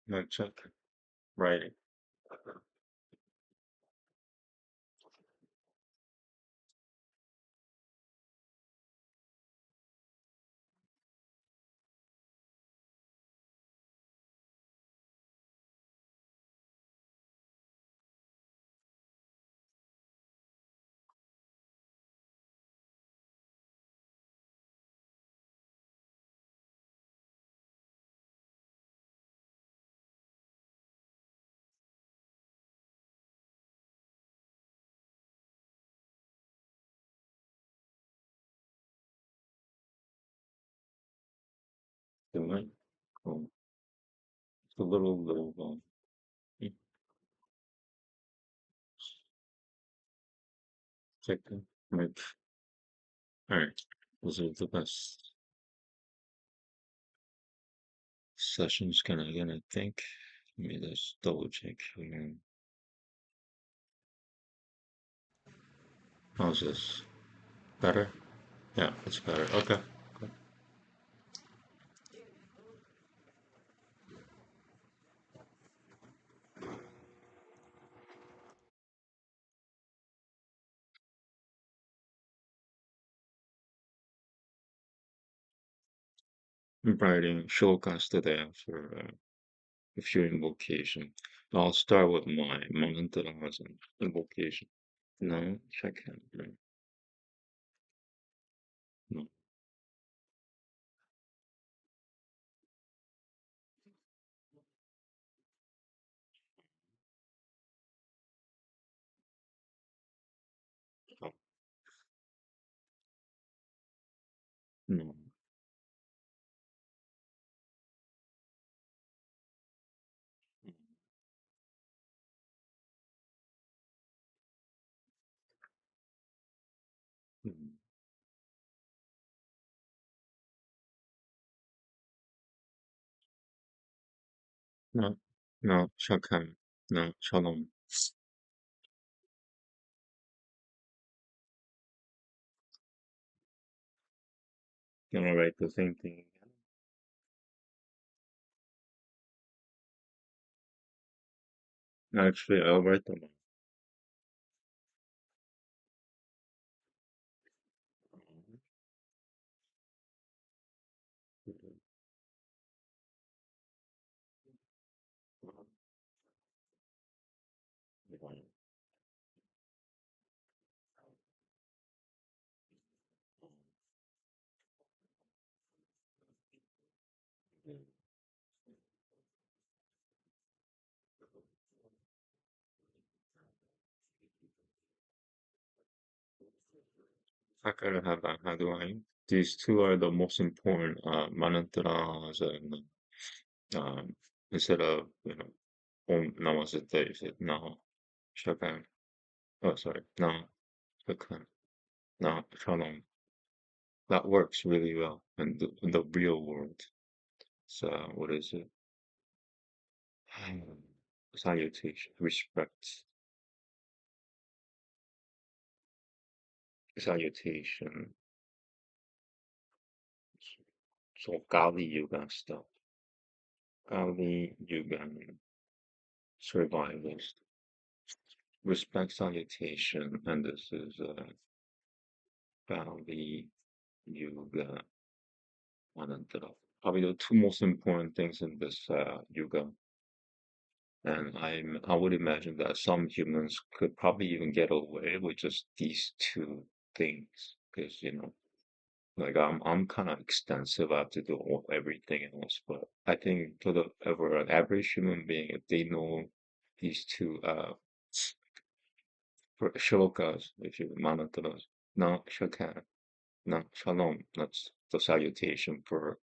No, check. Writing. Doing. Cool. It's a little mm, check. Right. All right. Those are the best sessions can I get, I think. Let me just double check here. How's this? Better? Yeah, it's better. Okay. Good. I'm writing shlokas today after a few invocation. I'll start with my mantras and invocation. No, check it. Right. No, oh, no. Mm, no, no, shakam. No, shalom. Gonna write the same thing again. Actually, I'll write them Sakarahava Haduai. These two are the most important mantras, and instead of Om Namaste, you said no Shakam. Oh, sorry, no Shakam, no Shalom. That works really well in the real world. So what is it? Salutation, respect, salutation. So Kali Yuga stuff. Kali Yuga survivors. Respect salutation, and this is Kali Yuga Anantara. Probably the two most important things in this yuga. And I would imagine that some humans could probably even get away with just these two things. Because, like I'm kind of extensive. I have to do everything else. But I think for the for an average human being, if they know these two for shlokas, if you mantras, na shaka, na shalom, that's the salutation for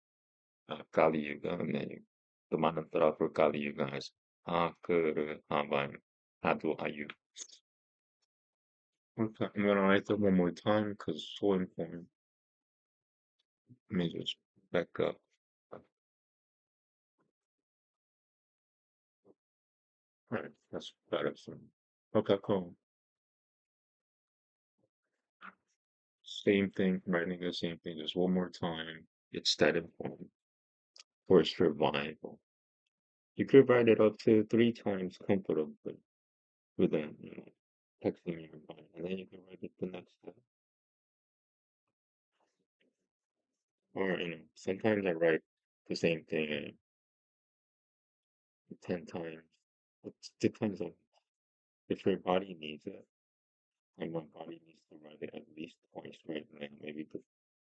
Kali Yuga, and then the mantra for Kali Yuga is Hakuru Havan Hadu Ayu. Okay, I'm gonna write that one more time because it's so important. Let me just back up. Alright, that's better for me. Okay, cool. Same thing, writing the same thing just one more time. It's that important for survival. You could write it up to 3 times comfortably within, texting your mind, and then you can write it the next day. Or, sometimes I write the same thing 10 times. It depends on if your body needs it. And my body needs to write it at least twice right now, maybe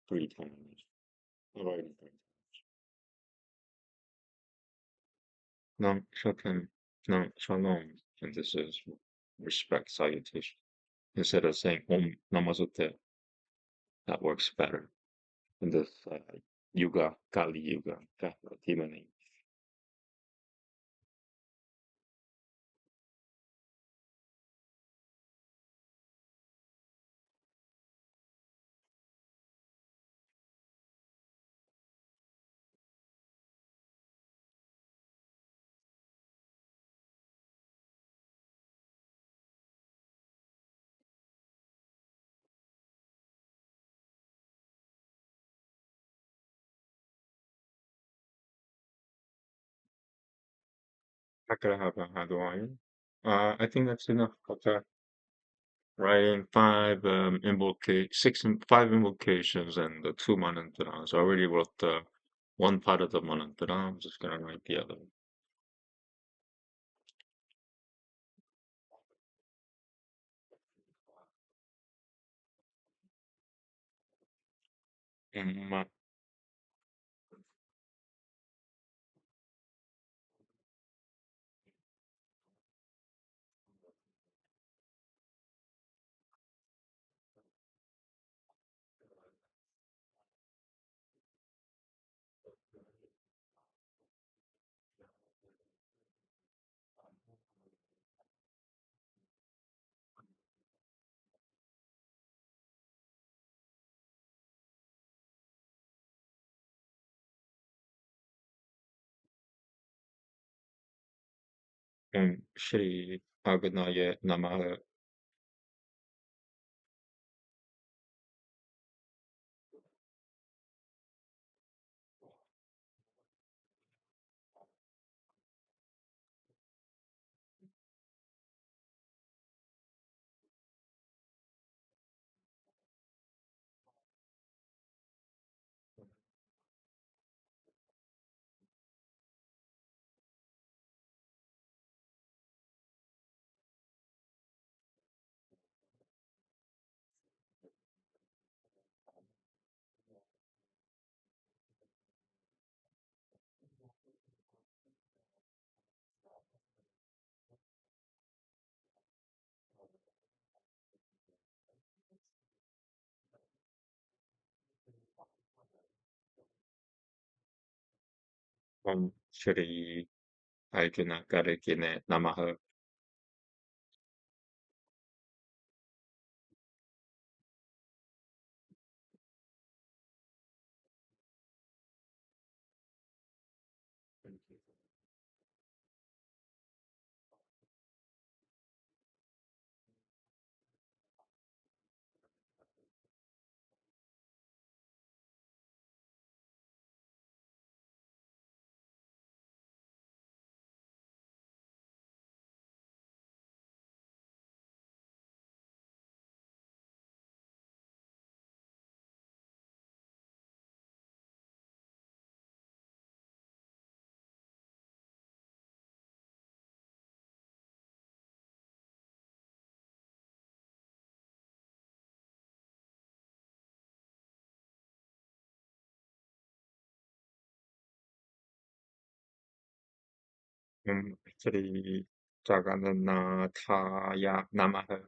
3 times. I'll write it 3 times. Nam Shoten, Nam Shalom. And this is respect salutation. Instead of saying Om Namaste, that works better in this Kali Yuga, demon age. How do I? I think that's enough. Okay. Writing five invocations and the two manantrams. I already wrote the one part of the manantra. I'm just gonna write the other. Mm, Shri Agnaye Namaha. Shri Arjuna Karekine Namaha. Shri Jagannathaya Namaha.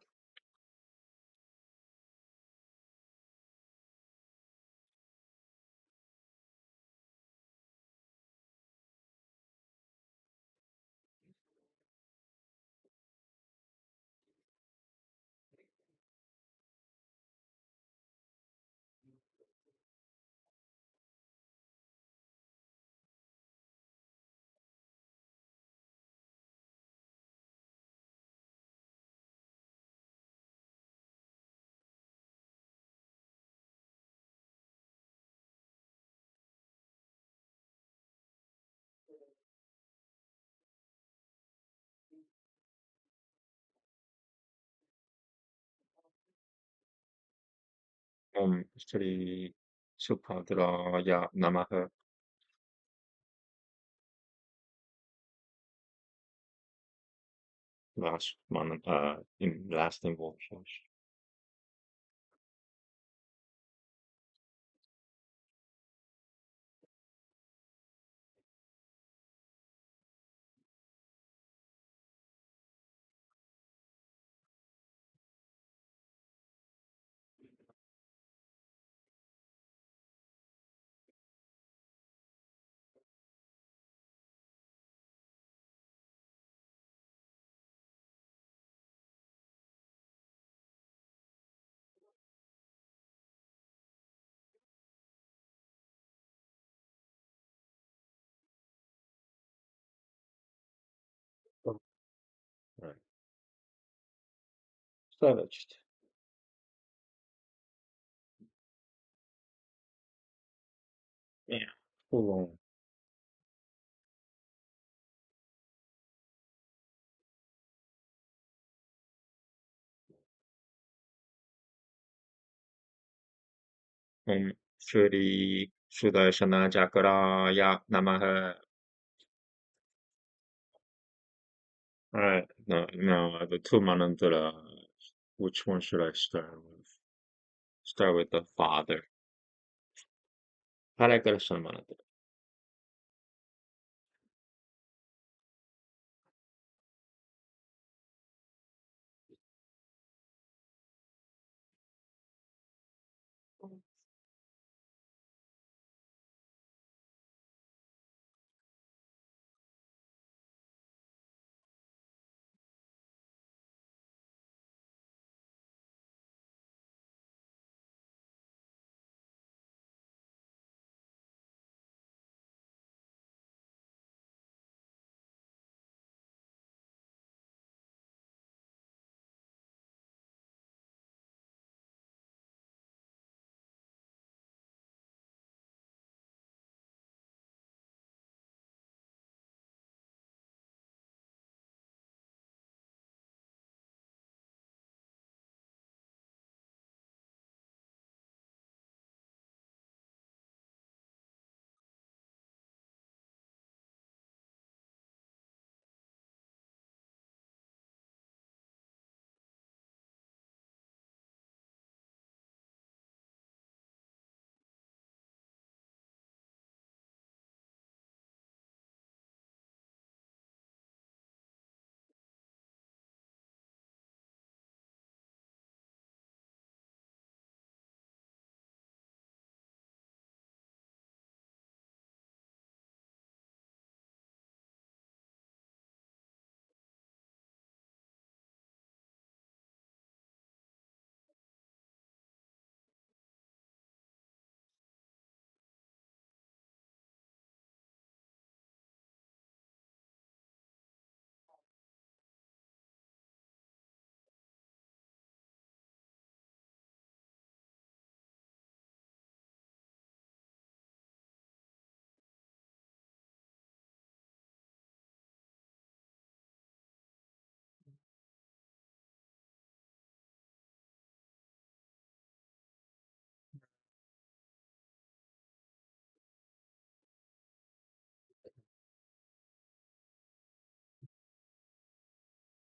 Om Shri Subhadraya Namaha. Last invocations. Oh, right. Savaged. Yeah. Full on. Om Shri Sudarshana Chakraya Namaha. Alright, now the two mantra. Which one should I start with? Start with the father. Hare Krishna mantra.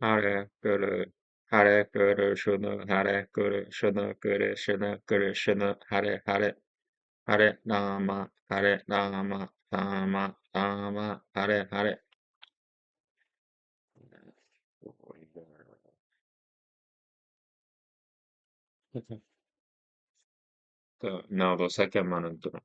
Hare Guru, Hare Guru Shuna, Hare Guru Shuna, Guru Shuna, Guru Shuna, Hare Hare, Hare Rama, Hare Rama, Rama Rama, Hare Hare. Okay. Now the second mantra.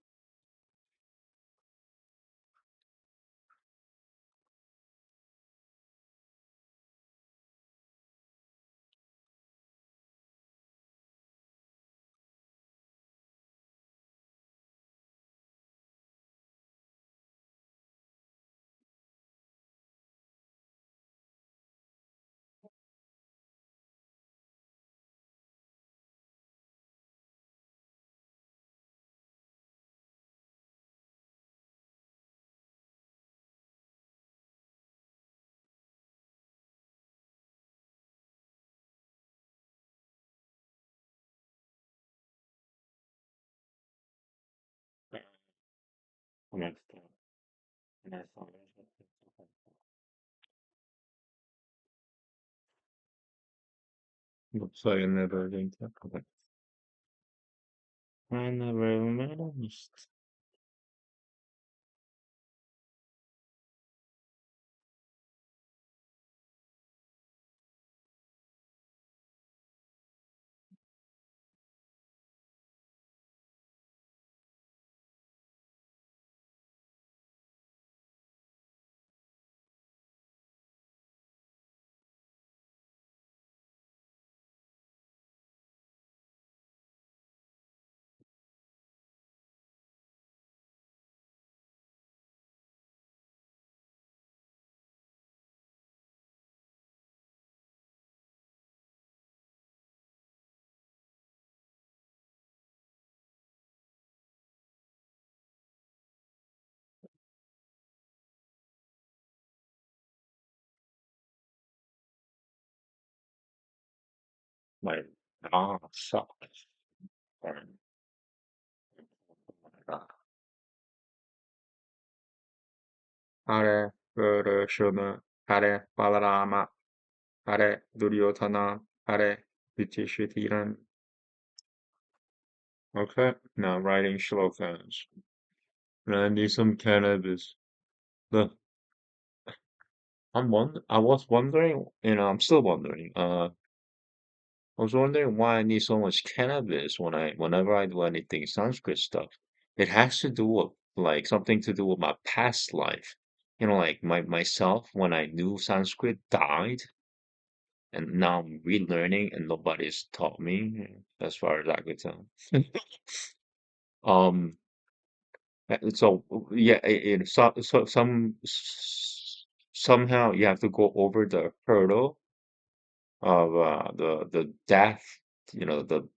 And I stopped, and I thought, looks like I never did that. Okay. I never managed. My sucks. And, Hare Krishna, Hare Balarama, Hare Duryodhana, Hare Yudhishthira. Okay, now writing shlokas. I need some cannabis. The I was wondering, I'm still wondering. I was wondering why I need so much cannabis whenever I do anything Sanskrit stuff. It has to do with like something to do with my past life. Like myself when I knew Sanskrit died, and now I'm relearning and nobody's taught me, as far as I could tell. Um, so yeah, somehow you have to go over the hurdle of the death, the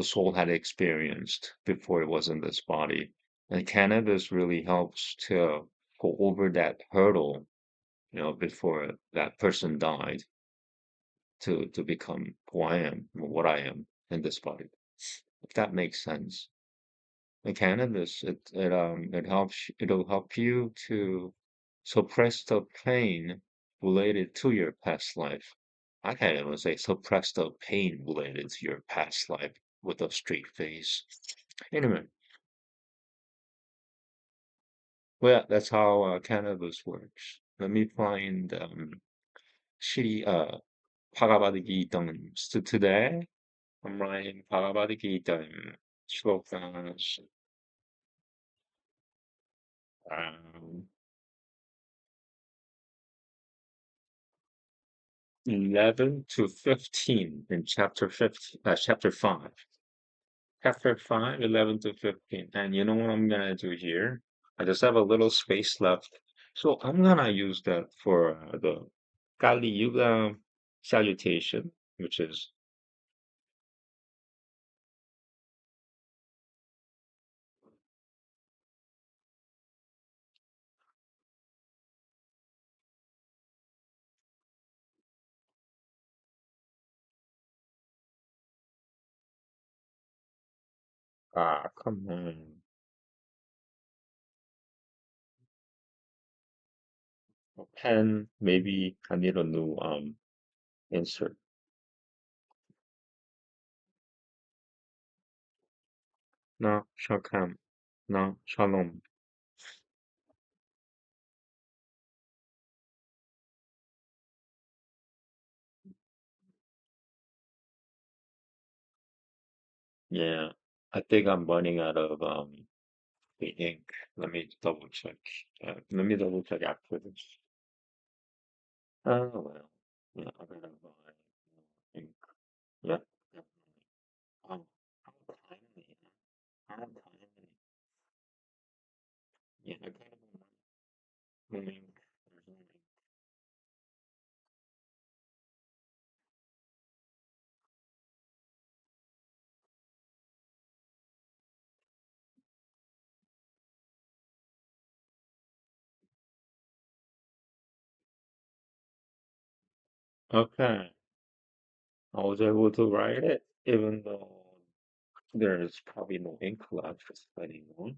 soul had experienced before it was in this body. And cannabis really helps to go over that hurdle, before that person died to become who I am, or what I am in this body. If that makes sense. The cannabis, it'll help you to suppress the pain related to your past life. I can't even say suppress the pain related to your past life with a straight face. Anyway, well, yeah, that's how cannabis works. Let me find Shri Bhagavad Gita. So today I'm writing Bhagavad Gita shlokas 11 to 15 in chapter 5. Chapter 5, 11 to 15. And you know what I'm gonna do here? I just have a little space left. So I'm gonna use that for the Kali Yuga salutation, which is come on. A pen, maybe I need a new insert. No, shakam. No, shalom. Yeah. I think I'm running out of the ink. Let me double check. Let me double check after this. Oh well. Yeah, I gotta buy ink. Yeah, definitely. How timely. How timely. Yeah, I gotta buy no ink. There's no ink. Okay. I was able to write it, even though there's probably no ink left anymore.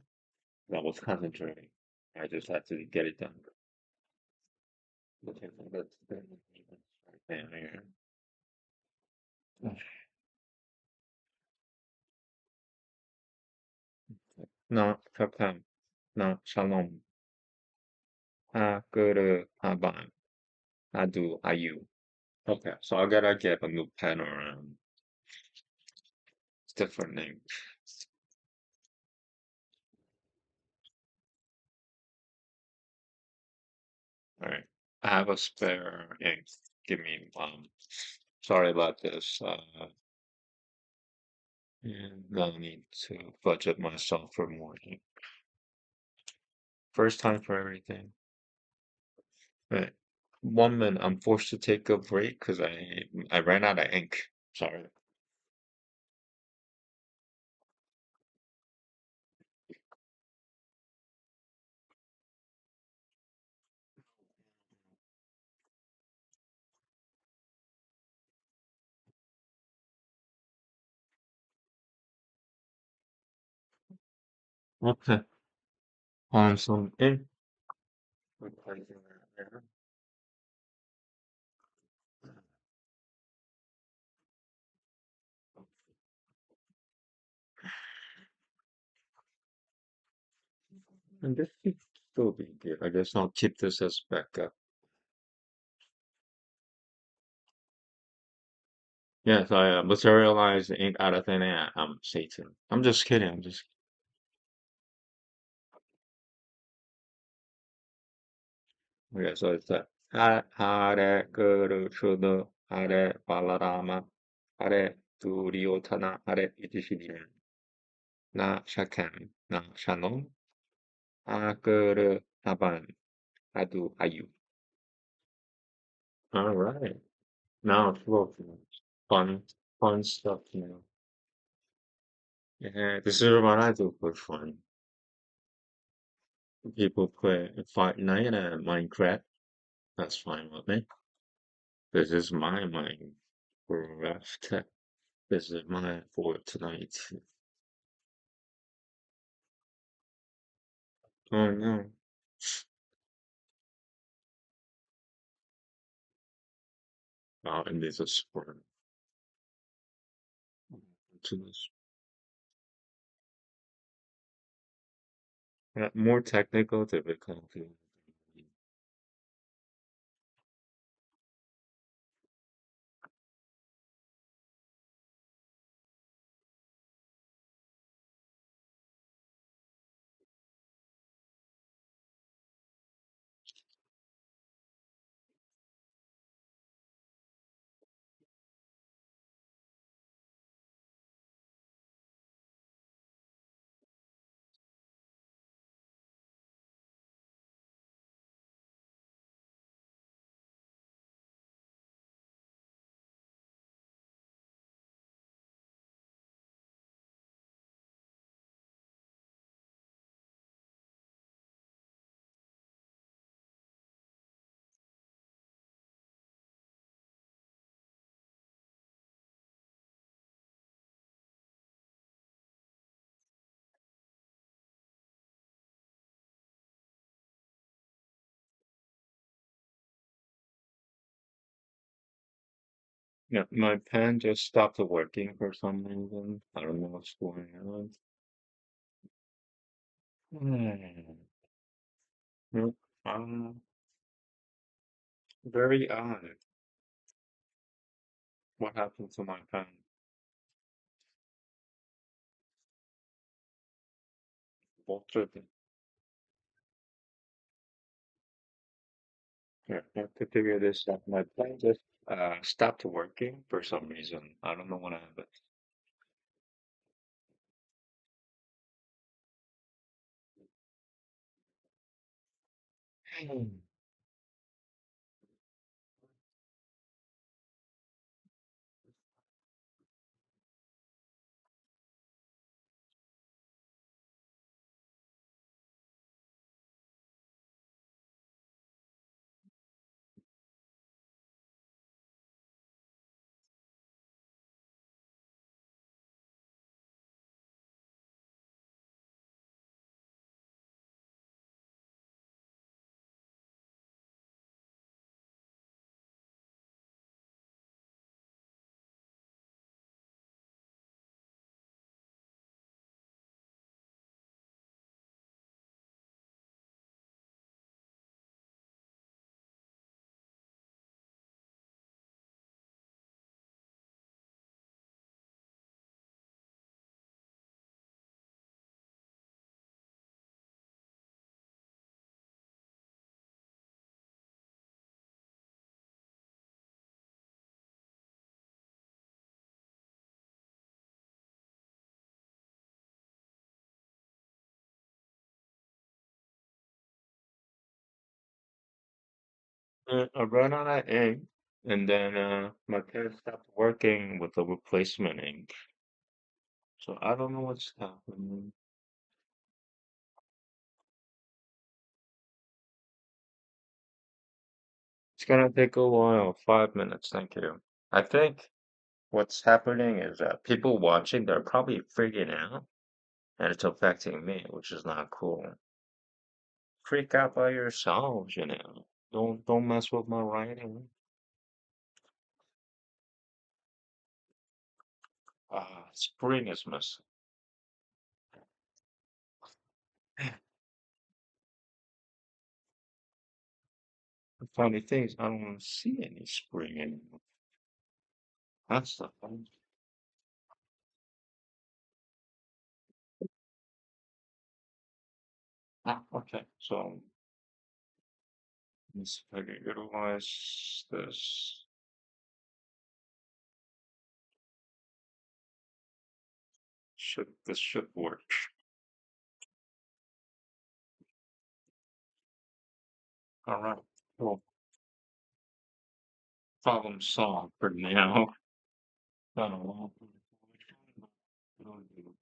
I was concentrating. I just had to get it done. Okay, so that's right there. No, Captain. No, Shalom. Guru, Aban. Adu, Ayu. Okay, so I gotta get a new pen or different name. All right. I have a spare ink. Give me sorry about this. And I need to budget myself for more ink. First time for everything. Right. 1 minute. I'm forced to take a break because I ran out of ink. Sorry. Okay. On some ink. Replacing that there. And this should still be good. I guess I'll keep this as backup. Yes, I materialized the ink out of thin air. I'm Satan. I'm just kidding. I'm just. Okay, so it's Hare Guru Shuddha Hare Balarama Hare Duryodhana Hare Yudhishthira Na Shakam Na Shalom Guru Aban Adu Ayu. All right. Now it's working. Fun, fun stuff now. Yeah, this is what I do for fun. People play Fortnite and Minecraft. That's fine with me. This is my Minecraft. This is my Fortnite. Oh no. And there's a sport to this. More technical difficulty. Yeah, my pen just stopped working for some reason. I don't know what's going on. Hmm. Nope. Very odd. What happened to my pen? Bolted. Yeah, I have to figure this out. My pen just stopped working for some reason. I don't know what happened. Hmm. I ran out of ink, and then my pen stopped working with the replacement ink. So I don't know what's happening. It's gonna take a while. 5 minutes, thank you. I think what's happening is that people watching, they're probably freaking out, and it's affecting me, which is not cool. Freak out by yourselves, you know. Don't mess with my writing. Spring is missing. The funny thing is, I don't see any spring anymore. That's the fun. Okay. So let's see if I can utilize this. This should work. All right. Well, problem solved for now. Got a lot of information, but it'll do.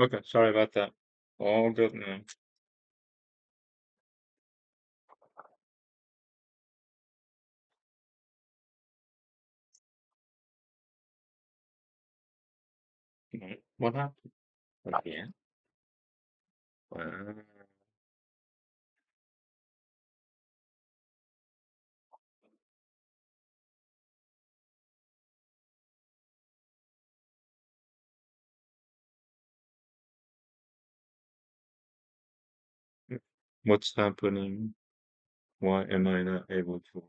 Okay, sorry about that. All good now. What happened? Again? Uh, what's happening? Why am I not able to?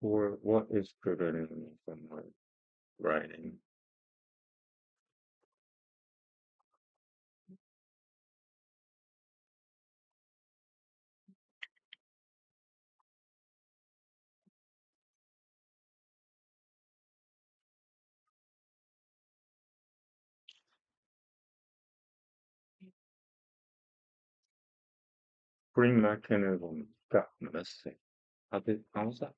Or what is preventing me from writing? Spring mechanism got missing. How's that?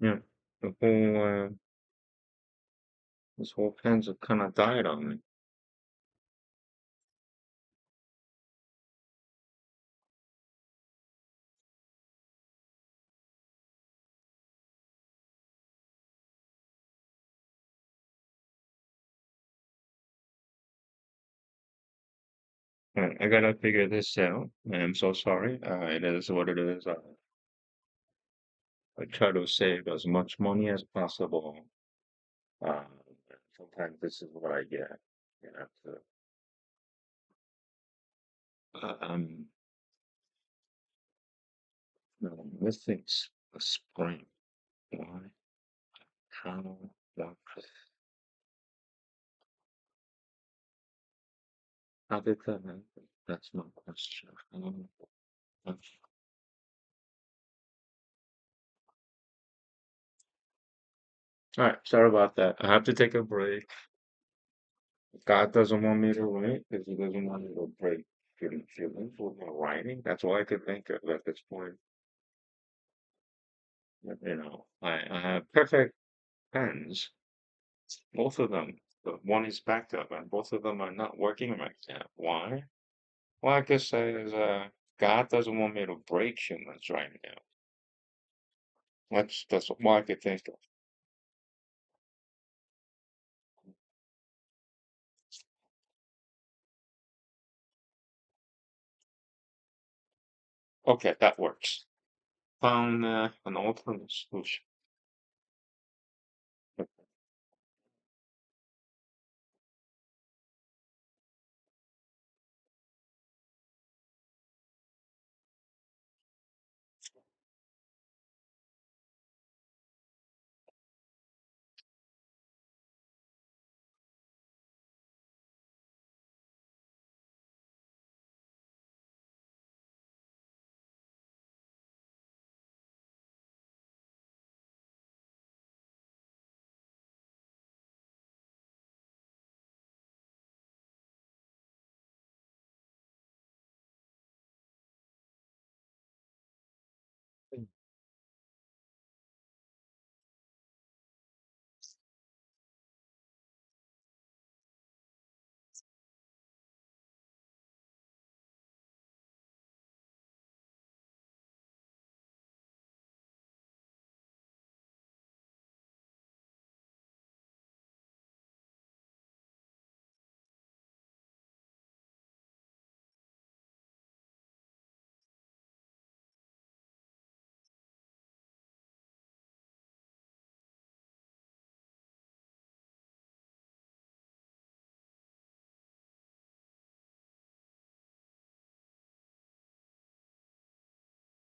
Yeah, the this whole pen's kind of died on me. I gotta figure this out. I'm so sorry. It is what it is. I try to save as much money as possible. Uh, Sometimes this is what I get. You have to. I'm no, missing a spring. Why? How? What? How did that happen? That's my question. Okay. All right, sorry about that. I have to take a break. God doesn't want me to write because He doesn't want me to break feelings with my writing. That's all I could think of at this point. You know, I have perfect pens, both of them. But one is backed up, and both of them are not working right now. Why? Well, I guess God doesn't want me to break humans right now. That's all I could think of. Okay, that works. found an alternate solution.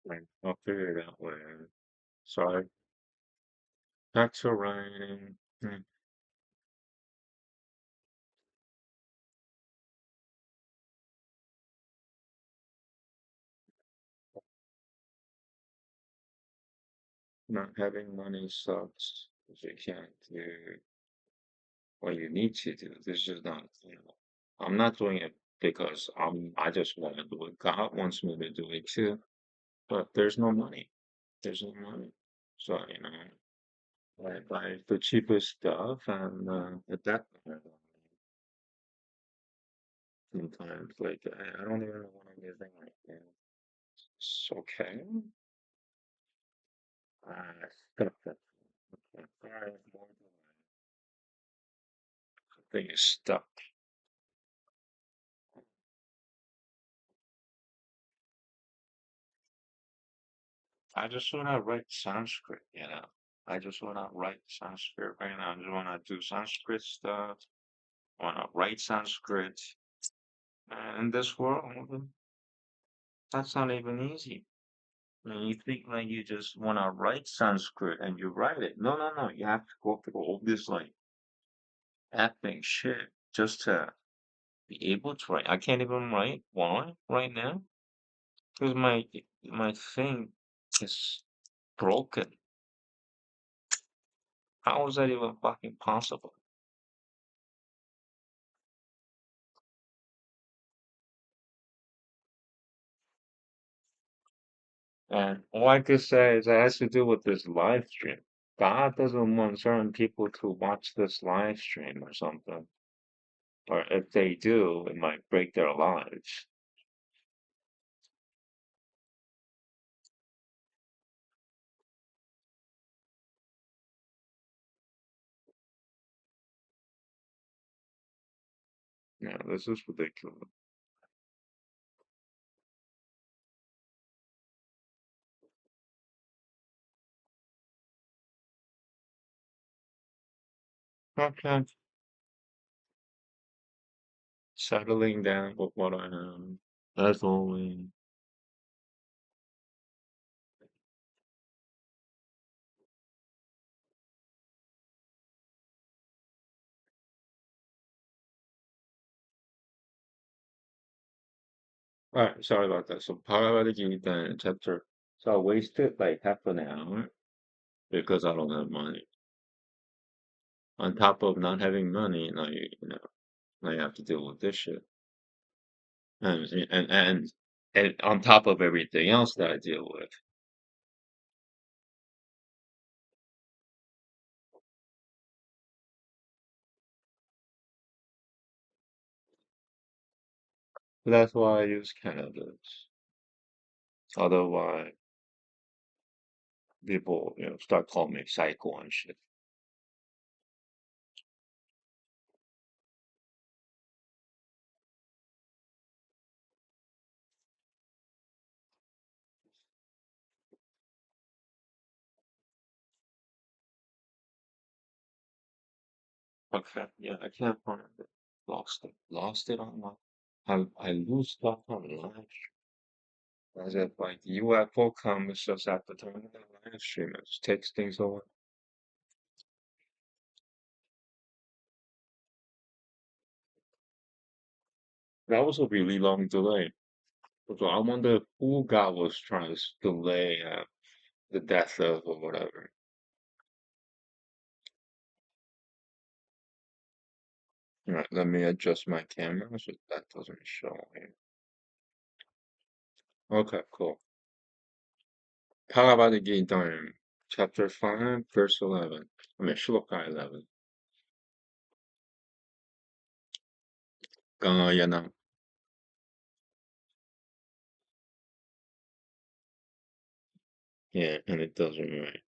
Right. I'll figure it out later. Sorry. Back to writing. Not having money sucks if you can't do what you need to do. This is not, I'm not doing it because I just want to do it. God wants me to do it too, but there's no money. There's no money. So, I buy the cheapest stuff and at that point, sometimes like I don't even know what I'm using right now. It's okay. Stuff that thing is stuck. I just want to write Sanskrit. I just want to write Sanskrit right now. I just want to do Sanskrit stuff. I want to write Sanskrit. And in this world, that's not even easy. I mean, you think like you just want to write Sanskrit and you write it. No, no, no. You have to go through all this like epic shit just to be able to write. I can't even write. Why right now? Because my thing is broken. How is that even fucking possible? And all I could say is it has to do with this live stream. God doesn't want certain people to watch this live stream or something. Or if they do, it might break their lives. Yeah, this is ridiculous. Okay, settling down with what I have. As always. Alright, sorry about that. So Bhagavad Gita chapter. So I wasted like half an hour because I don't have money. On top of not having money, now you have to deal with this shit. And on top of everything else that I deal with. That's why I use cannabis. Otherwise, people, start calling me psycho and shit. Okay, yeah, I can't find it. Lost it. Lost it online. I lose stuff online. As if like UFO comes just at the time of the live stream, it just takes things away. That was a really long delay. So I wonder who God was trying to delay the death of or whatever. Right, let me adjust my camera so that doesn't show here. Okay, cool. Bhagavad Gita, chapter 5, verse 11. I mean, shloka 11. Gayana. Yeah, and it doesn't right.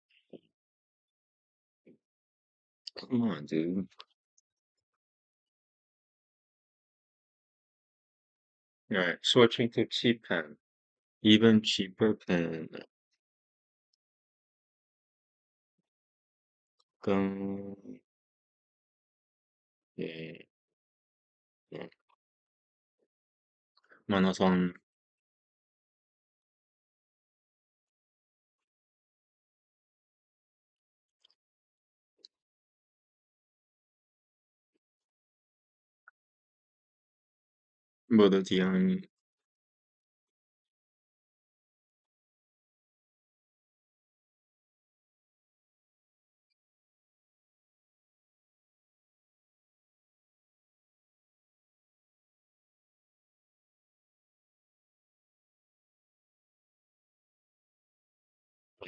Come on, dude. Alright, switching to cheap pen. Even cheaper pen. 강, 예, 예. 만화선, 모두 디안,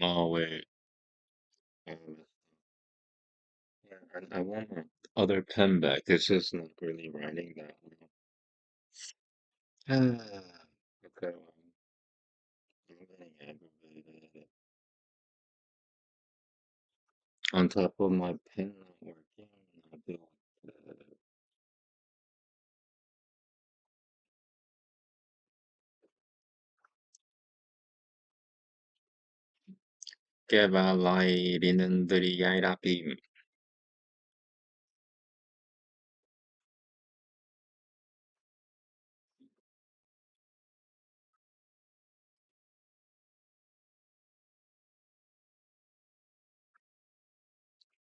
wait. Um, yeah, and I want my other pen back. This is not really writing that well. Okay, well, I'm getting aggravated. On top of my pen not working, I feel 깨발라이리는들이 야이라빔.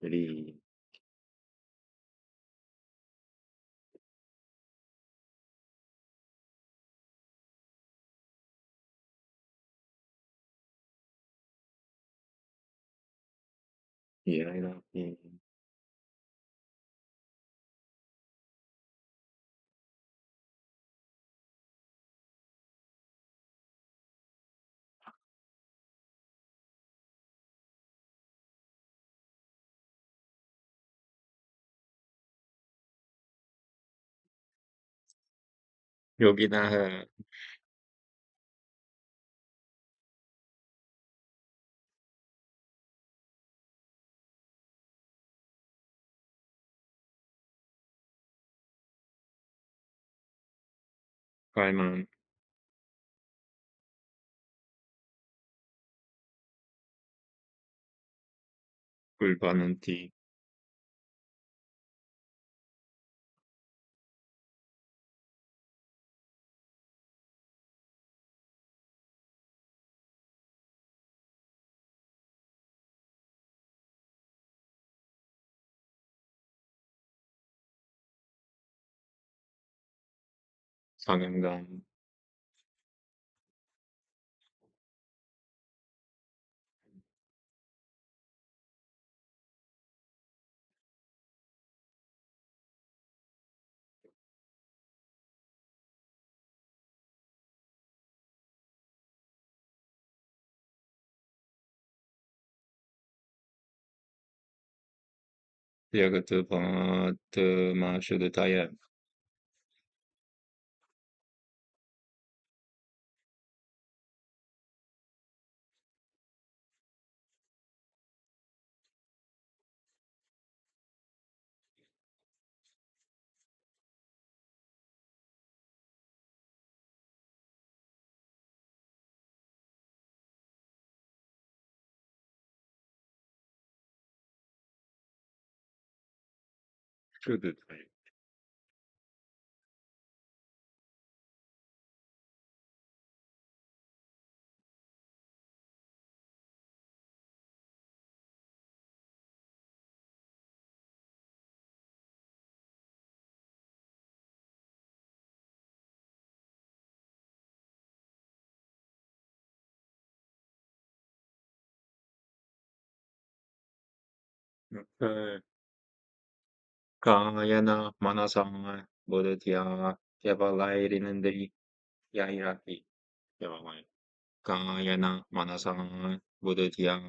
리, 야이라빔. 여기다, 갈만, 불바는티. 상행감. Yagatu Mashudataya. Good time. Okay. Kayana manasa buddhya kevalairinandri yairati. Kevalai. Kayana manasa buddhya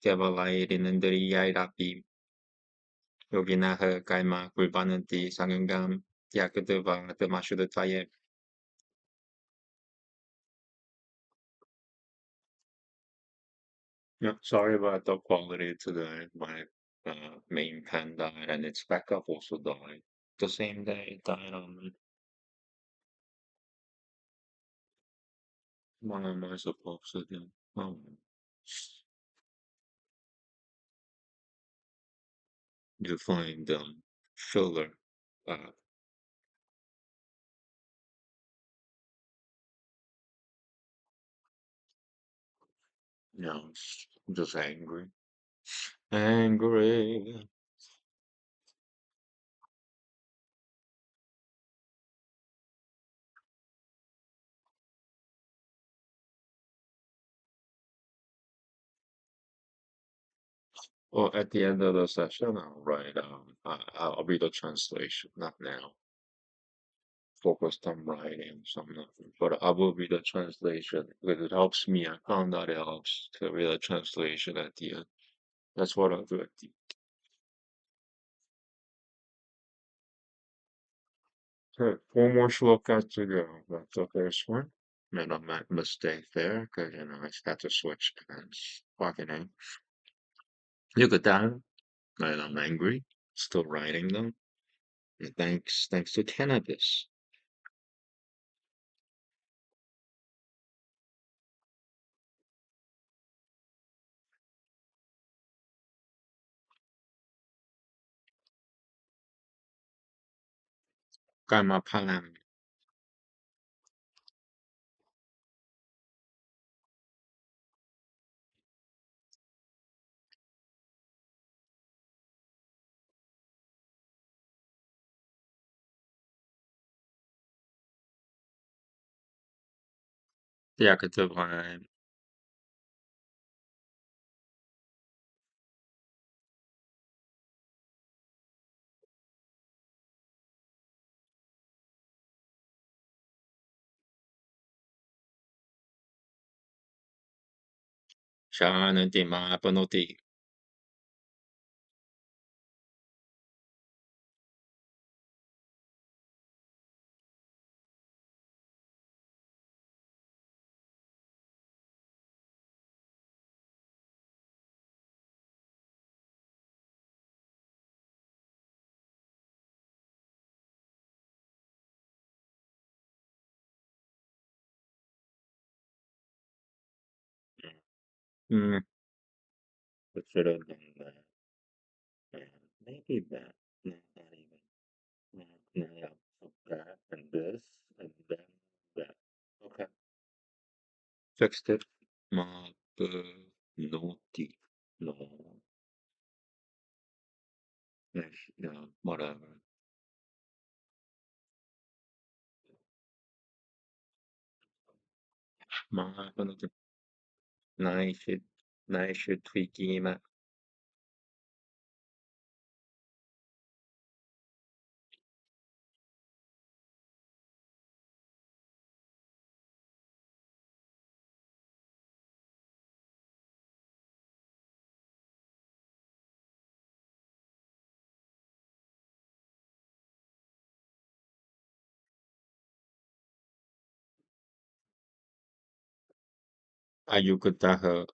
kevalairinandri yairati. Yoginaha kaima kulvananti sangam yakutava tamashudataye. Yeah, sorry about the quality today. My main pen died and its backup also died. The same day it died on me. What am I supposed to do? Oh, you find filler. Uh, I'm just angry. Angry. Well, at the end of the session, I'll write. I'll read the translation. Not now. Focused on writing, so I'm not. But I will read the translation because it helps me. I found that it helps to read the translation at the end. That's what I'll do at the okay, four more shlokas to go. That's the first one. Made a mistake there because I had to switch pens. Fucking A. Look at that. And I'm angry. Still writing them. And thanks to cannabis. Kama palam. Yakatavan. Shananti mapanoti. Hmm. I should have done that. And maybe that. No, not even. No, no, yeah. So that and this and then that. Okay. Fixed it. Mapanoti. No. Yeah, whatever. Mapanoti. Nice. Nice tweaking. Ayukutaha.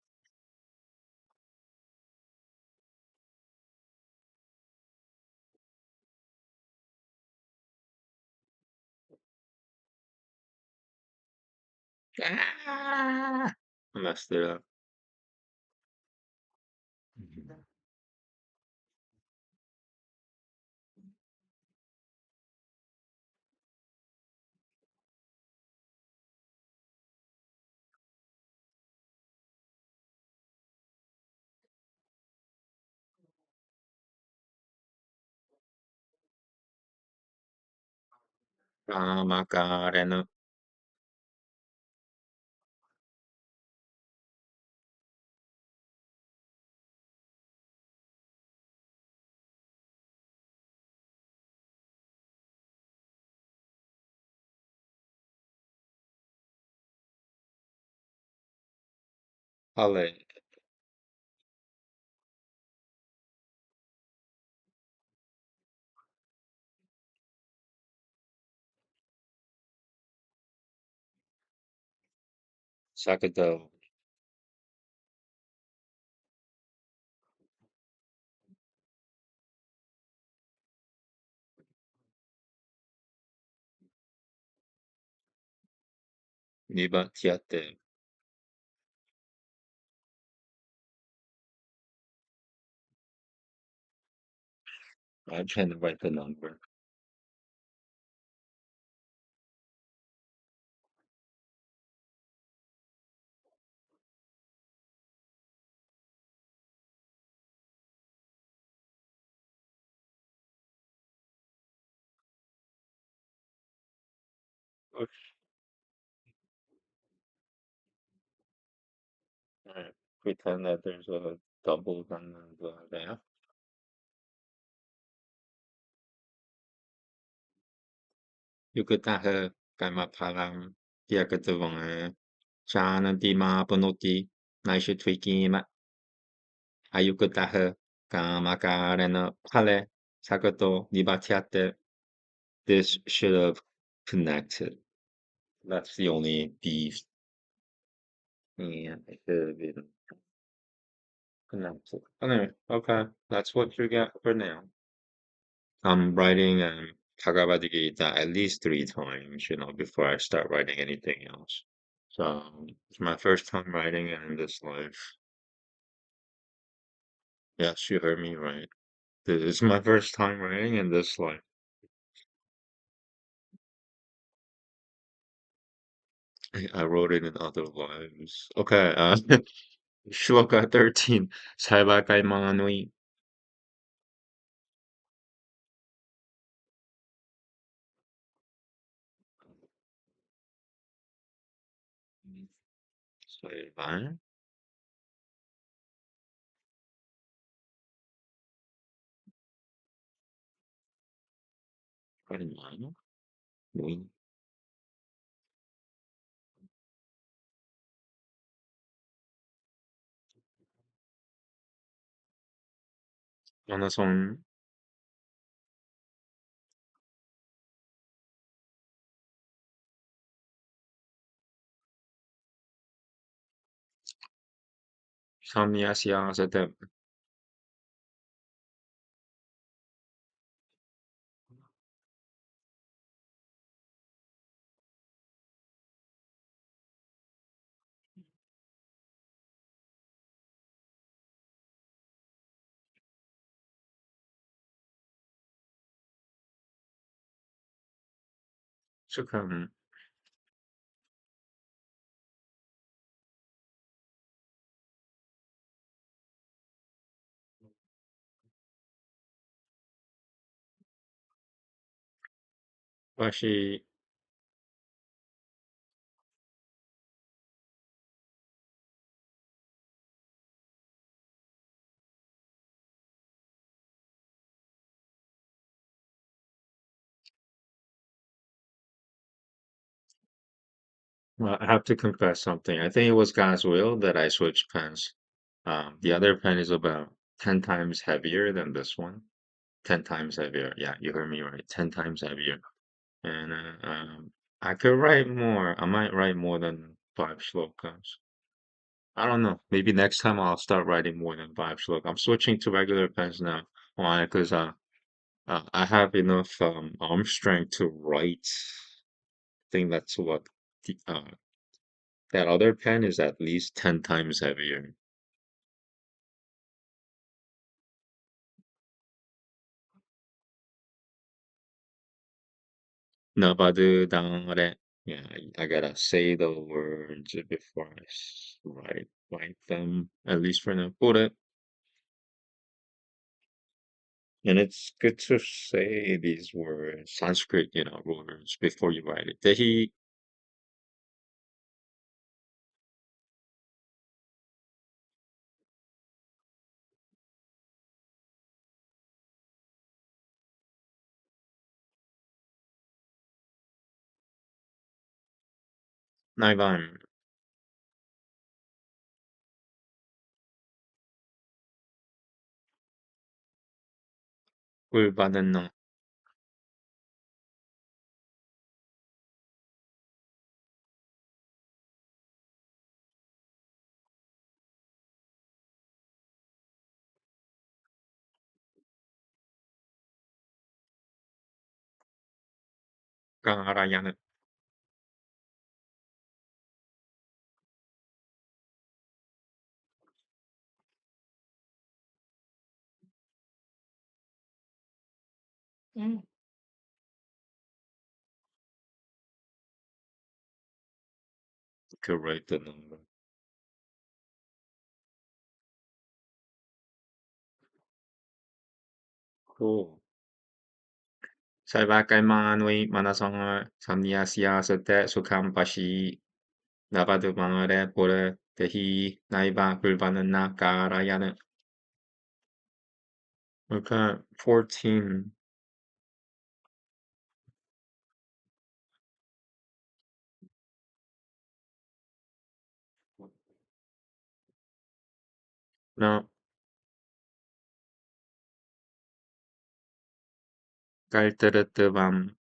Ah! I messed it up. Mhm. Macarena. Ale. Sakado. Nibatiate. I'm trying to write the number. Okay. Alright. Pretend that there's a double ganando there. Yukataha Kamapalam Yakatavanga Chana Dima Bonoti Naisha Twikima Ayukataha Kamakarena Pale Sakato Nibatiate. This should have connected. That's the only beef. Yeah, it could have been connected. Anyway, okay, that's what you get for now. I'm writing Bhagavad Gita at least 3 times, before I start writing anything else. So it's my first time writing it in this life. Yes, you heard me right. This is my first time writing in this life. I wrote it in other lives. Okay, Shloka 13. Salva mga nui. Salva, kalmano, nui. Ano son samyasya sa Sukam. Washi. Well, I have to confess something. I think it was God's will that I switched pens. The other pen is about 10 times heavier than this one. 10 times heavier. Yeah, you heard me right. 10 times heavier. And I could write more. I might write more than 5 shlokas. I don't know. Maybe next time I'll start writing more than 5 shlokas. I'm switching to regular pens now. Why? Because I have enough arm strength to write. I think that's what that other pen is at least 10 times heavier. Nabadudare. Yeah, I gotta say the words before write them. At least for now. Put it. And it's good to say these words, Sanskrit, words before you write it. Dehi naivan ulba는 na karaya는 correct the number. Cool. Sa mga nui manasanga samniasya sute sukham pashi nabadu mangare pore dehi naiva ulba는 na karaya는. Okay, 14. No, kalteretvam.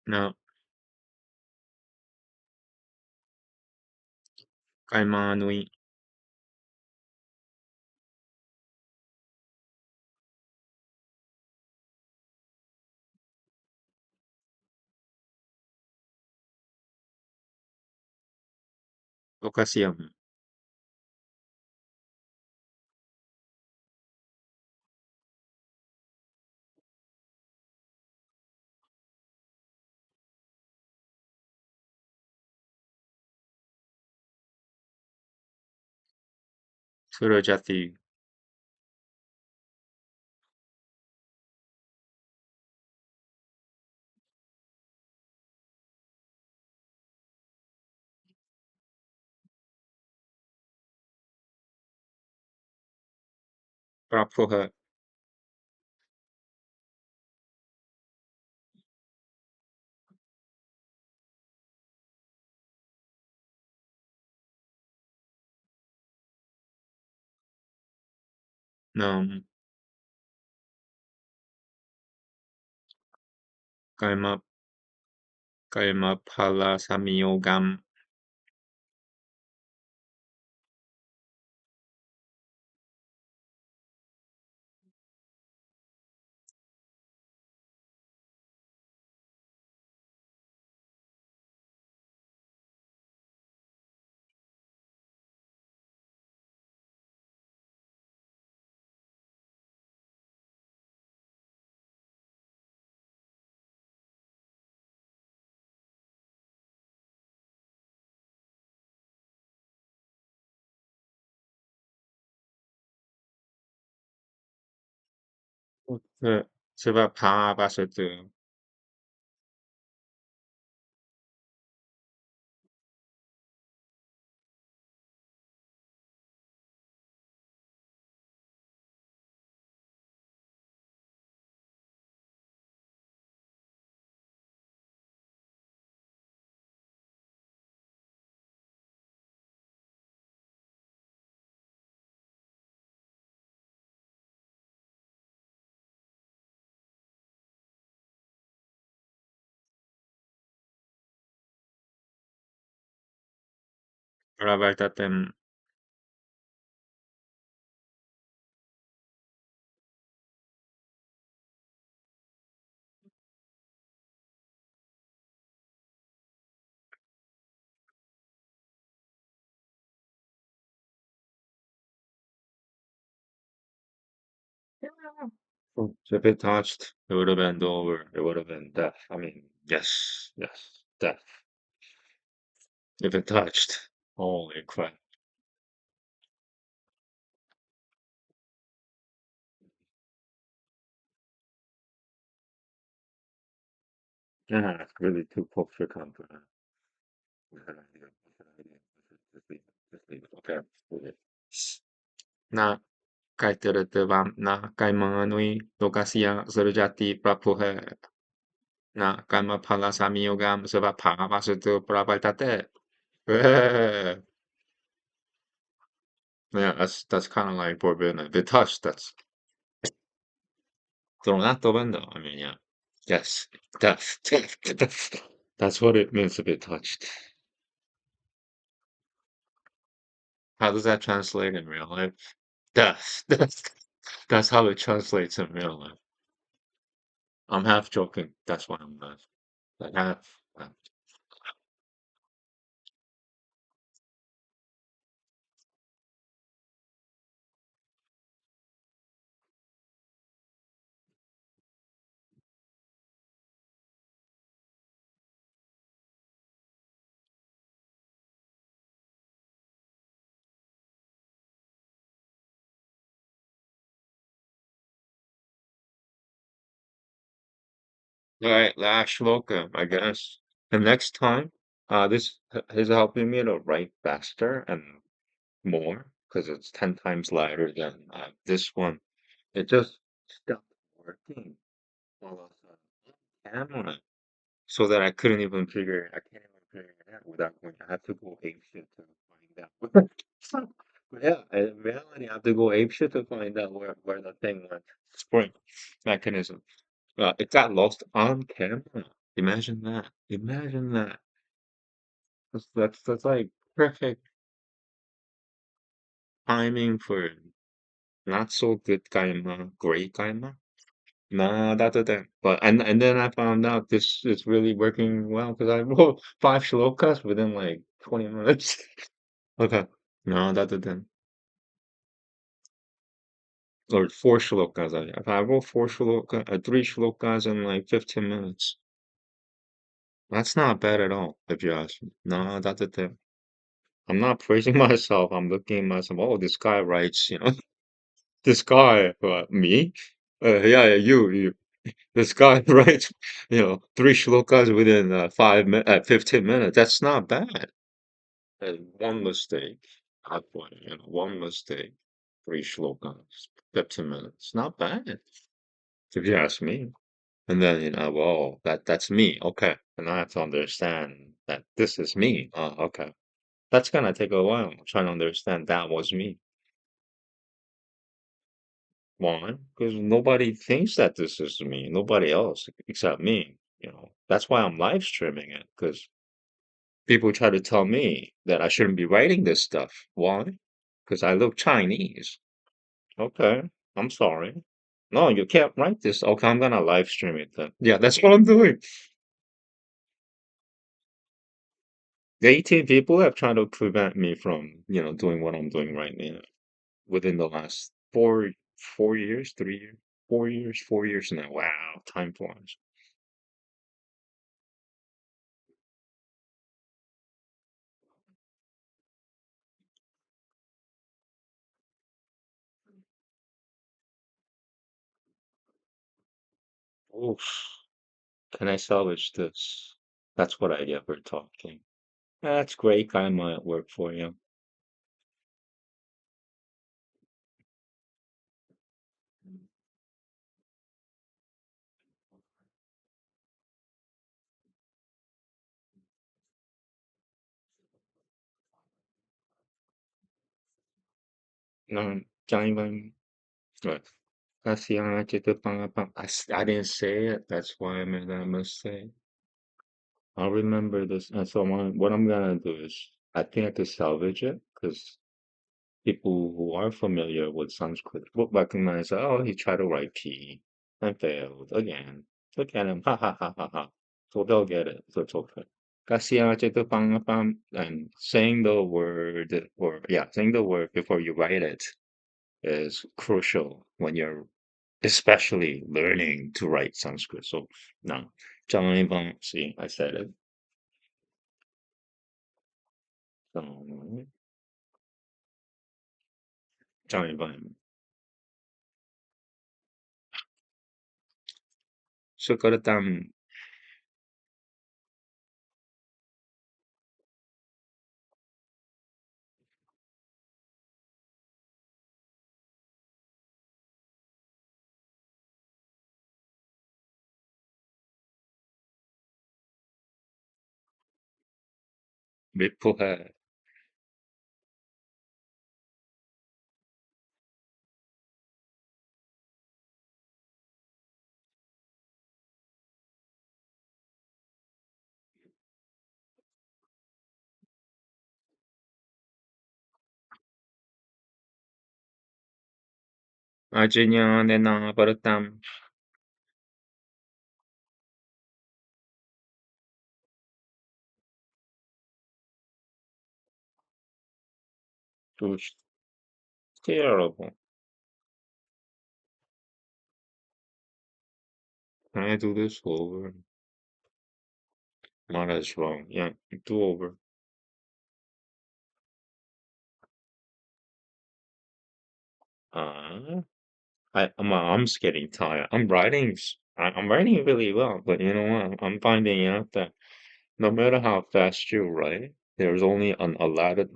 No, kay mga nui. Okasyam. Surajati. Prapuha. Nam. Kalma. Kalma phala samyogam. Sebab pa basatu. Rabartatem. If it touched, it would have been over. It would have been death. I mean, yes, yes, death. If it touched, holy crap. Yeah, it's really too close to comprehend. Good idea. Good idea. Just leave it. Just leave it. Okay. Leave it. Na kaitere vam na kaimanui lokasiya surjati prapuhe na kama pala samiyogam seva pavasutu pravaltate. Yeah, yeah, that's kind of like forbidden. If it touched, that's tronato bendo. I mean, yeah. Yes. Death. Death. Death. That's what it means to be touched. How does that translate in real life? Death. Death. That's how it translates in real life. I'm half joking. That's why I'm not. Like half. All right, last shloka, I guess. And next time, this is helping me to write faster and more because it's 10 times lighter than this one. It just stopped working all of a sudden. Camera. So that I couldn't even figure I can't even figure it out without going. I have to go apeshit to find out. So, but yeah, in reality, I have to go apeshit to find out where the thing went. Spring mechanism. It got lost on camera. Imagine that. Imagine that. That's like perfect timing for not so good kaima, great kaima. Nah, that didn't. But and then I found out this is really working well because I wrote 5 shlokas within like 20 minutes. Okay. No, that didn't. Or 4 shlokas. I wrote 3 shlokas in like 15 minutes. That's not bad at all, if you ask me. No, that didn't. I'm not praising myself. I'm looking at myself. Oh, this guy writes, this guy, me? Yeah, yeah, you. This guy writes, 3 shlokas within 15 minutes. That's not bad. One mistake. I put, one mistake. 3 shlokas, 15 minutes. Not bad, if you ask me. And then, well, that's me. Okay. And I have to understand that this is me. Okay. That's gonna take a while trying to understand that was me. Why? Because nobody thinks that this is me. Nobody else except me. That's why I'm live streaming it. Because people try to tell me that I shouldn't be writing this stuff. Why? Because I look Chinese. Okay. I'm sorry. No, you can't write this. Okay, I'm gonna live stream it then. Yeah, that's what I'm doing. 18 people have tried to prevent me from, doing what I'm doing right now within the last 4 years, 3 years, 4 years, 4 years now. Wow, time flies. Oof. Can I salvage this? That's what I get for talking. That's great. I might work for you. No, can't even. What? I didn't say it. That's why I made that mistake. I'll remember this. And so what I'm gonna do is, I think I could salvage it because people who are familiar with Sanskrit will recognize, oh, he tried to write P and failed again. Look at him, ha ha ha ha ha. So they'll get it. So it's okay. And saying the word, or yeah, saying the word before you write it is crucial when you're especially learning to write Sanskrit. So now, see, I said it. 장, 장이방. Sukarattam, 미포해, 아지냐, 내나, 버릇담, 또, terrible. Can I do this over? Not as wrong. Yeah, do over. Uh, my arm's getting tired. I'm writing really well, but you know what? I'm finding out that no matter how fast you write, there's only an allotted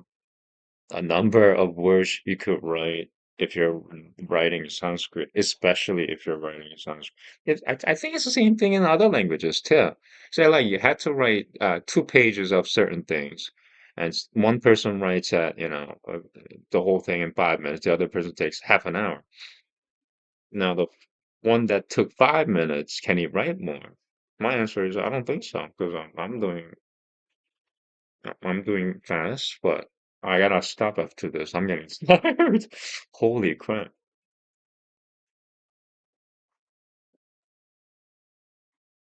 a number of words you could write if you're writing Sanskrit, especially if you're writing in Sanskrit. I think it's the same thing in other languages too. So like you had to write 2 pages of certain things, and one person writes the whole thing in 5 minutes, the other person takes half an hour. Now the one that took 5 minutes, can he write more? My answer is I don't think so because I'm doing fast, but I gotta stop after this. I'm getting tired. Holy crap.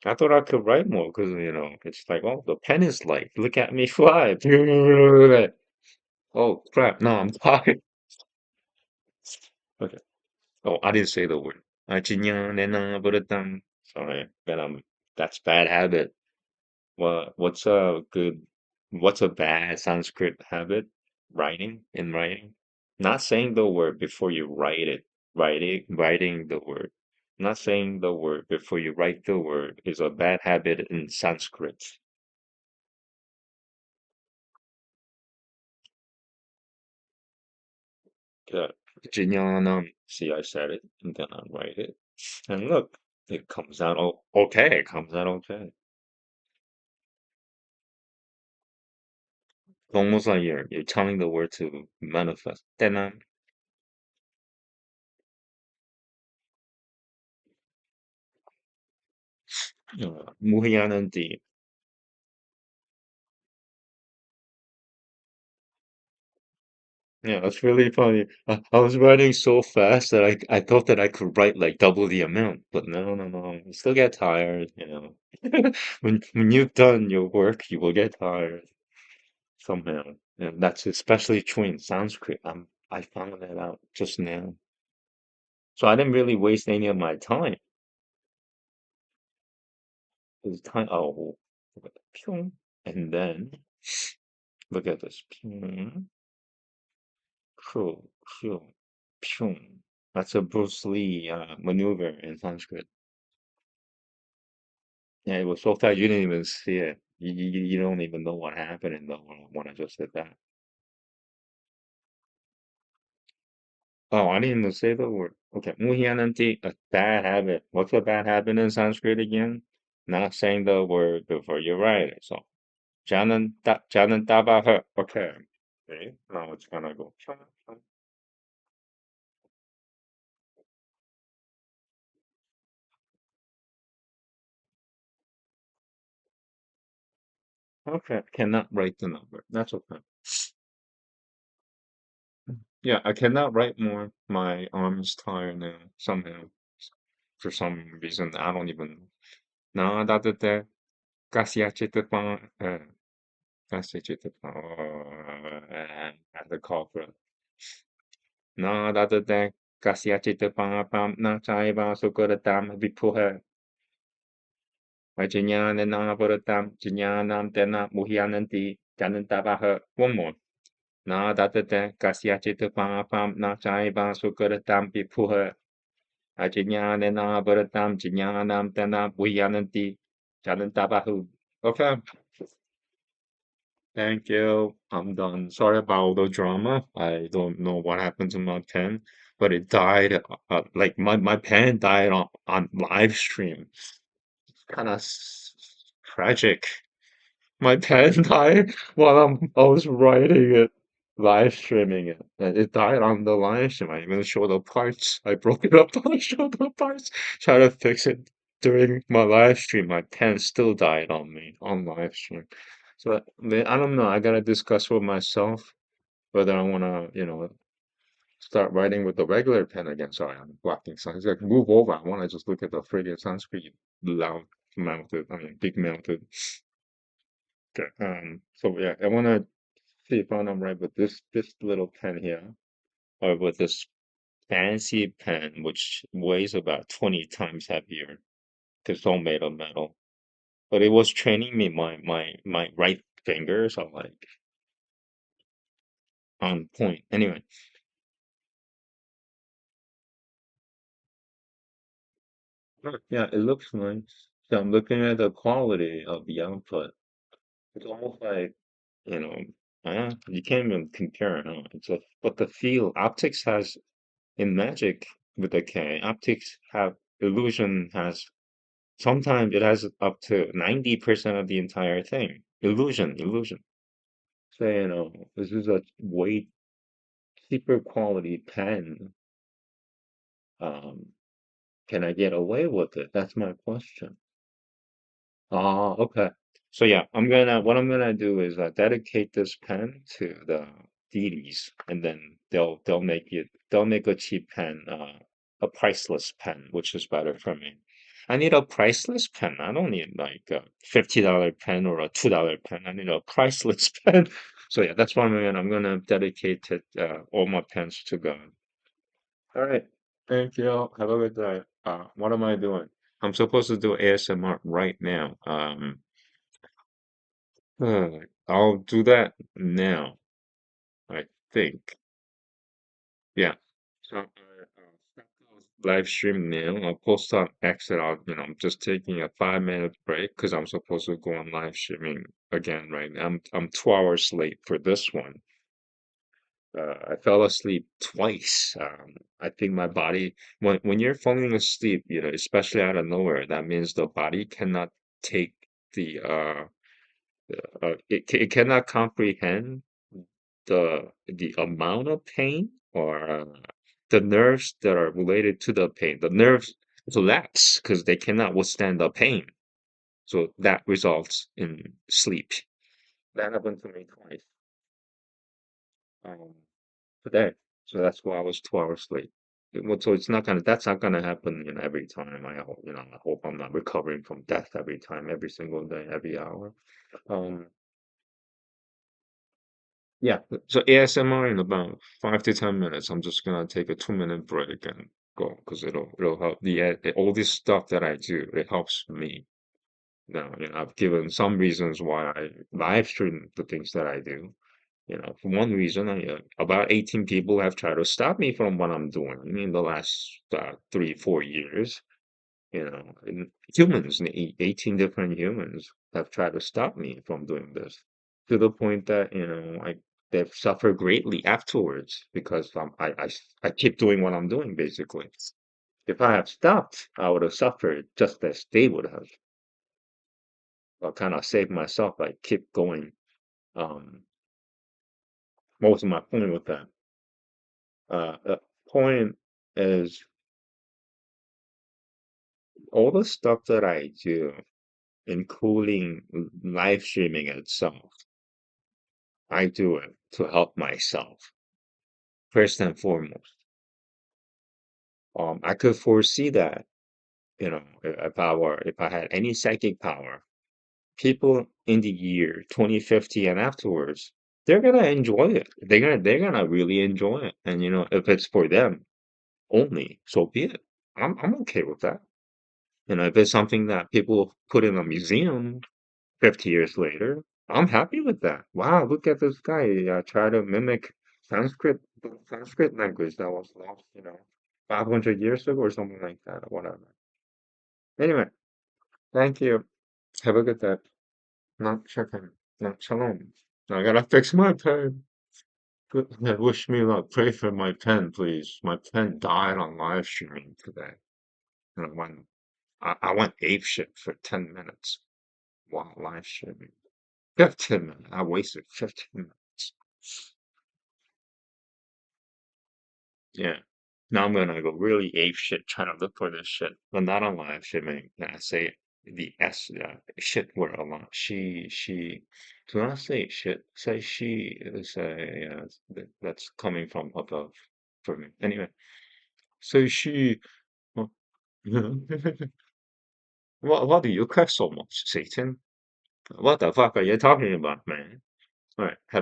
I thought I could write more because, it's like, oh, the pen is light. Look at me fly. Oh, crap. No, I'm tired. Okay. Oh, I didn't say the word. 진년에나 버릇당. Sorry, that's bad habit. What's a bad Sanskrit habit? Writing. Not saying the word before you write it. Writing the word. Not saying the word before you write the word is a bad habit in Sanskrit. Good. See, I said it, and then I write it. And look, it comes out okay. It comes out okay. It's almost like you're telling the word to manifest. Then 무희하는 띠. Yeah, it's really funny. I was writing so fast that I thought that I could write like double the amount, but no. You still get tired. When you've done your work, you will get tired somehow. And that's especially true in Sanskrit. I found that out just now. So I didn't really waste any of my time. It was time. Oh, pyong. And then look at this. Pyong, pyo, pyo, pyong. That's a Bruce Lee maneuver in Sanskrit. Yeah, it was so fast you didn't even see it. You don't even know what happened in the when I just did that. Oh, I didn't even say the word. Okay, muhyananti, a bad habit. What's a bad habit in Sanskrit again? Not saying the word before you write it. So, 자는 따바해. Okay. Okay, now it's gonna go. Okay, cannot write the number. That's okay. Yeah, I cannot write more. My arm's tired now, somehow. For some reason, I don't even. No, 따뜻해. 가시야치트빵. 가시야치트빵. I had to call for it. No, 따뜻해. kasya chitta pam na chaiva sukuratam vipuha vajnana varatam jnanam tena muhyananti janantavaha. One more. Na datata kasya chitta pam na chaiva sukuratam vipuha vajnana varatam jnanam tena muhyananti janantavahu. Okay. Thank you. I'm done. Sorry about all the drama. I don't know what happened to my pen, but it died. Like my pen died on live stream. Kind of tragic. My pen died while I was writing it, live streaming it. And it died on the live stream. I even showed the parts. I broke it up. I showed the parts. Try to fix it during my live stream. My pen still died on me on live stream. So I don't know. I gotta discuss with myself whether I wanna, start writing with the regular pen again. Sorry, I'm blocking Sanskrit. Like, move over. I wanna just look at the friggin' Sanskrit loud mounted. I mean, big mounted. Okay. So yeah, I wanna see if I'm right with this little pen here, or with this fancy pen, which weighs about 20 times heavier. It's all made of metal. But it was training me my right fingers are like on point. Anyway. Yeah, it looks nice. So I'm looking at the quality of the output. It's almost like, you know, you can't even compare, huh? But the feel, optics has, in magic with the K, optics have, illusion has, sometimes it has up to 90% of the entire thing. Illusion. So, this is a way cheaper quality pen. Um, can I get away with it? That's my question. Oh, okay. So yeah, what I'm gonna do is dedicate this pen to the deities, and then they'll make a cheap pen, a priceless pen, which is better for me. I need a priceless pen. I don't need like a $50 pen or a $2 pen. I need a priceless pen. So yeah, that's what I'm gonna dedicate it, all my pens to God. All right. Thank you. Have a good day. What am I doing? I'm supposed to do ASMR right now. I'll do that now, I think. Yeah. So live stream now. I'll post on X and I'm just taking a 5 minute break because I'm supposed to go on live streaming again right now. I'm 2 hours late for this one. I fell asleep twice. I think my body, when you're falling asleep, especially out of nowhere, that means the body cannot take the it cannot comprehend the amount of pain or the nerves that are related to the pain. The nerves collapse because they cannot withstand the pain. So that results in sleep. That happened to me twice. Um, Today. So that's why I was 2 hours late. So that's not gonna happen, every time. I hope I'm not recovering from death every time, every single day, every hour. Um, yeah. So ASMR in about 5 to 10 minutes. I'm just gonna take a 2 minute break and go because it'll help. All this stuff that I do, it helps me. Now, I've given some reasons why I live stream the things that I do. For one reason, about 18 people have tried to stop me from what I'm doing in the last 3, 4 years. Humans, 18 different humans have tried to stop me from doing this to the point that, they've suffered greatly afterwards because I keep doing what I'm doing, basically. If I have stopped, I would have suffered just as they would have. I'll kind of save myself by keep going. Um, what was my point with that? The point is all the stuff that I do, including live streaming itself, I do it to help myself first and foremost. I could foresee that, if I had any psychic power, people in the year 2050 and afterwards, they're gonna enjoy it. They're gonna really enjoy it. And if it's for them. only, so be it. I'm okay with that. If it's something that people put in a museum 50 years later, I'm happy with that. Wow, look at this guy try to mimic Sanskrit, the Sanskrit language that was lost, 500 years ago or something like that, or whatever. Anyway, thank you. Have a good day. Not checking. Not shalom. I gotta fix my pen. Wish me luck. Pray for my pen, please. My pen died on live streaming today. And I went ape shit for 10 minutes while live streaming. 15 minutes. I wasted 15 minutes. Yeah. Now I'm gonna go really ape shit trying to look for this shit. But not on live streaming. Yeah, I say the S shit word a lot. She do not say shit. Say she is a that's coming from above for me. Anyway, so she oh, what do you care so much, Satan? What the fuck are you talking about, man? All right. Have